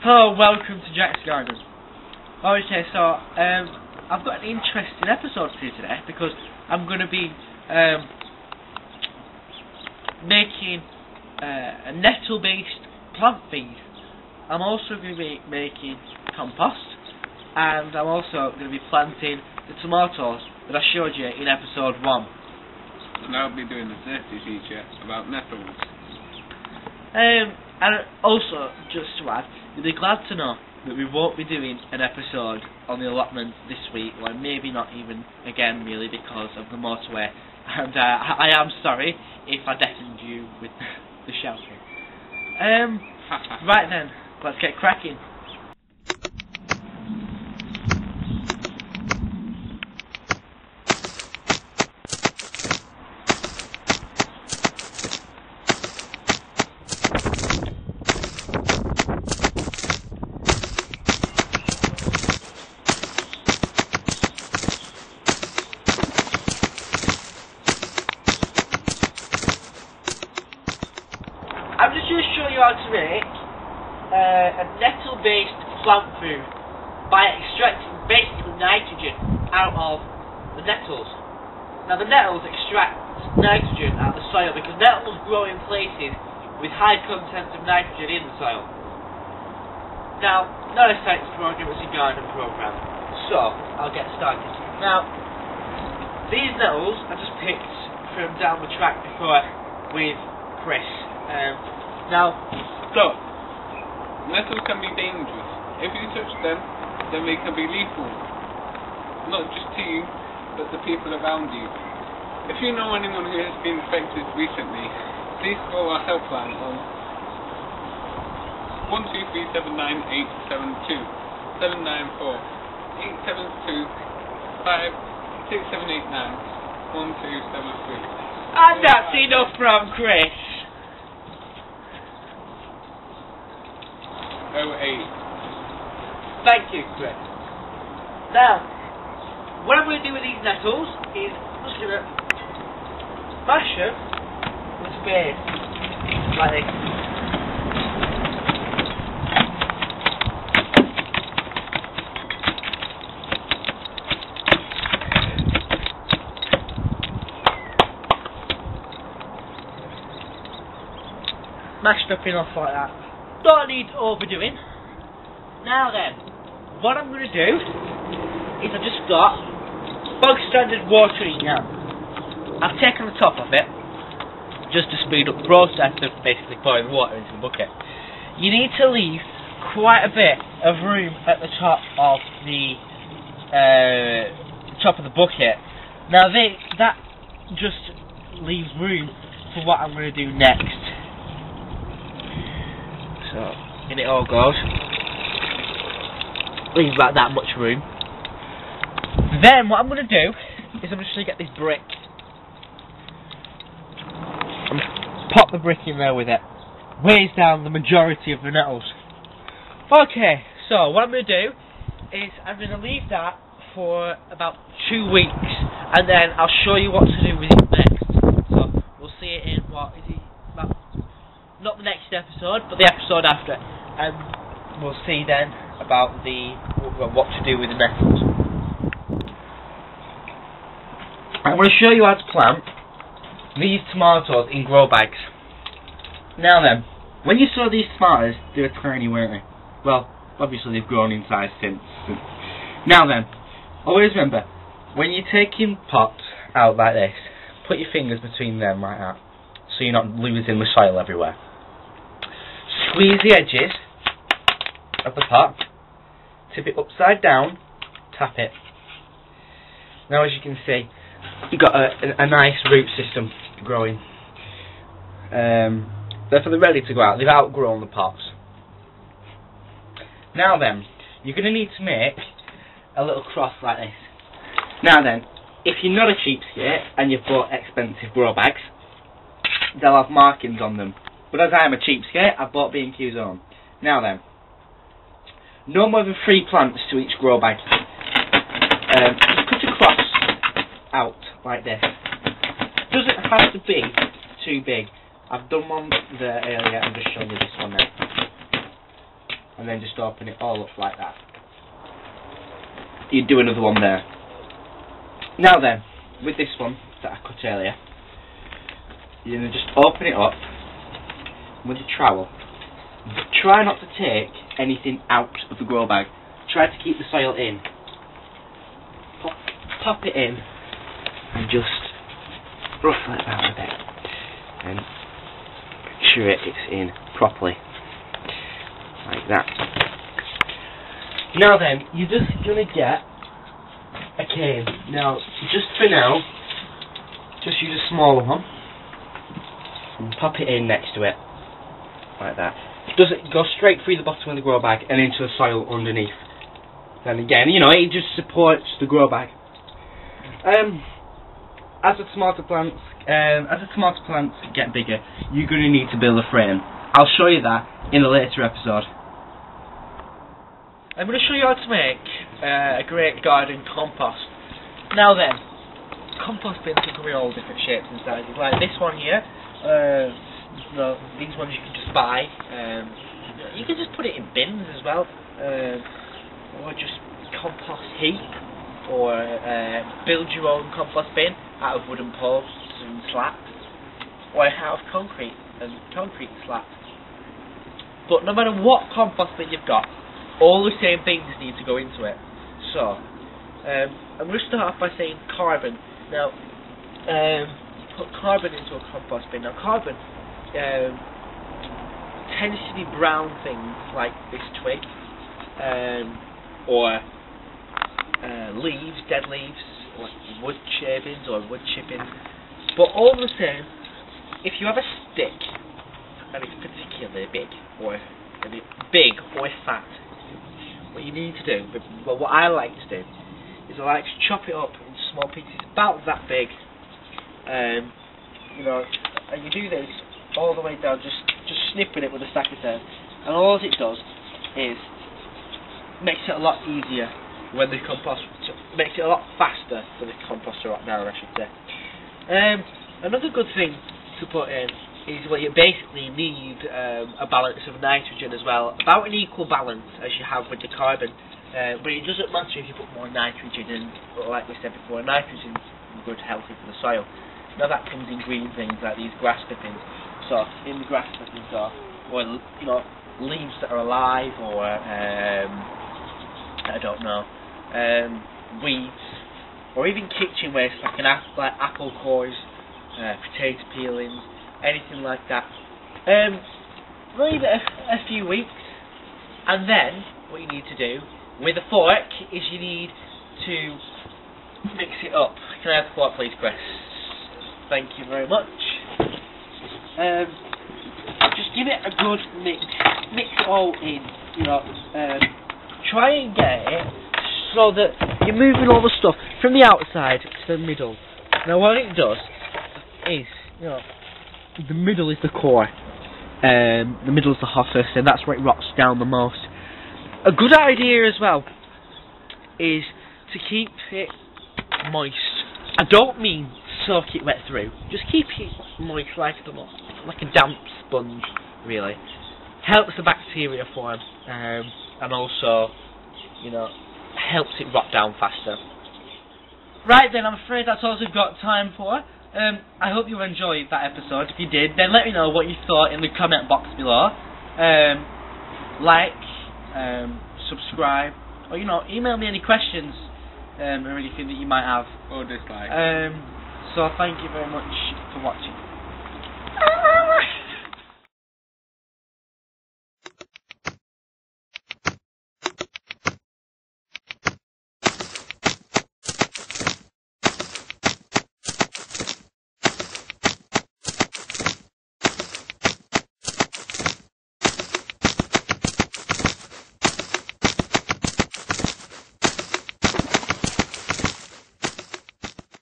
Hello, welcome to Jack's Garden. Okay, so I've got an interesting episode for you today because I'm going to be making a nettle-based plant feed. I'm also going to be making compost, and I'm also going to be planting the tomatoes that I showed you in episode 1. And I'll be doing the safety feature about nettles. And also, just to add, you'll be glad to know that we won't be doing an episode on the allotment this week, or maybe not even again really because of the motorway, and I am sorry if I deafened you with the shouting. Right then, let's get cracking. I'm just going to show you how to make a nettle-based plant food by extracting basically nitrogen out of the nettles. Now the nettles extract nitrogen out of the soil because nettles grow in places with high content of nitrogen in the soil. Now, not a science program, it's a garden program, so I'll get started. Now, these nettles I just picked from down the track before with Chris. Now, Stop. Nettles can be dangerous. If you touch them, then they can be lethal. Not just to you, but the people around you. If you know anyone who has been affected recently, please call our helpline on 12379872794 872-56789-1273. and that's enough from Chris. 08. Thank you, Chris. Now, what I'm going to do with these nettles is I'm just going to mash them with a spade, like this. Mashed up enough like that. Don't need overdoing. Now then, what I'm going to do is I've just got bog standard watering can. I've taken the top off it just to speed up the process of basically pouring water into the bucket. You need to leave quite a bit of room at the top of the bucket. Now that just leaves room for what I'm going to do next. So, in it all goes. Leave about that much room. Then what I'm going to do is I'm just going to get this brick. And pop the brick in there with it. Weighs down the majority of the nettles. Okay, so what I'm going to do is I'm going to leave that for about 2 weeks. And then I'll show you what to do with it next. So, we'll see it in, what is it? Not the next episode, but the episode after, and we'll see then about what to do with the nettles. I'm going to show you how to plant these tomatoes in grow bags. Now then, when you saw these tomatoes, they were tiny, weren't they? Well, obviously they've grown in size since. Now then, always remember, when you're taking pots out like this, put your fingers between them like that, so you're not losing the soil everywhere. Squeeze the edges of the pot, tip it upside down, tap it. Now as you can see, you've got a nice root system growing. They're ready to go out. They've outgrown the pots. Now then, you're going to need to make a little cross like this. Now then, if you're not a cheapskate and you've bought expensive grow bags, they'll have markings on them. But as I am a cheapskate, I've bought B&Q's own. Now then, no more than 3 plants to each grow bag. Just cut a cross out like this. Doesn't have to be too big. I've done one there earlier, I'm just showing you this one now. and then just open it all up like that. You do another one there. Now then, with this one that I cut earlier, you're going to just open it up with a trowel. Try not to take anything out of the grow bag. Try to keep the soil in. Pop it in and just ruffle it around a bit and make sure it's in properly like that. Now then, you're just going to get a cane. Now, just for now, just use a smaller one and pop it in next to it like that. Does it go straight through the bottom of the grow bag and into the soil underneath? Then again, you know, it just supports the grow bag. As the tomato plants get bigger, you're going to need to build a frame. I'll show you that in a later episode. I'm going to show you how to make a great garden compost. Now then, compost bins can come in all different shapes and sizes. Like this one here. These ones you can just buy. You can just put it in bins as well, or just compost heap, or build your own compost bin out of wooden posts and slats, or out of concrete and concrete slats. But no matter what compost bin you've got, all the same things need to go into it. So I'm going to start off by saying carbon. Now, put carbon into a compost bin. Now, carbon tends to be brown things like this twig, or leaves, dead leaves, or wood shavings or wood chippings. But all the same, if you have a stick and it's particularly big or fat, what you need to do, well, what I like to do, is I like to chop it up into small pieces about that big. You know, and you do this all the way down, just snipping it with a secateur, and all it does is makes it a lot easier when the compost, makes it a lot faster for the composter right now, I should say. Another good thing to put in is, well, you basically need a balance of nitrogen as well, about an equal balance as you have with the carbon, but it doesn't matter if you put more nitrogen in. Like we said before, nitrogen is good, healthy for the soil. Now that comes in green things like these grass clippings. So in the grass clippings or you know, leaves that are alive, or I don't know, weeds, or even kitchen waste like apple cores, potato peelings, anything like that. Leave it a few weeks, and then what you need to do with a fork is you need to mix it up. Can I have the fork, please, Chris? Thank you very much. Just give it a good mix it all in, you know, try and get it so that you're moving all the stuff from the outside to the middle. Now what it does is, you know, the middle is the core, the middle is the hottest, and that's where it rots down the most. A good idea as well is to keep it moist. I don't mean soak it wet through, just keep it moist like a damp sponge, really. Helps the bacteria form, and also, you know, helps it rot down faster. Right then, I'm afraid that's all we've got time for. I hope you enjoyed that episode. If you did, then let me know what you thought in the comment box below. Like, subscribe, or, you know, email me any questions or anything that you might have. Or dislike. So thank you very much for watching.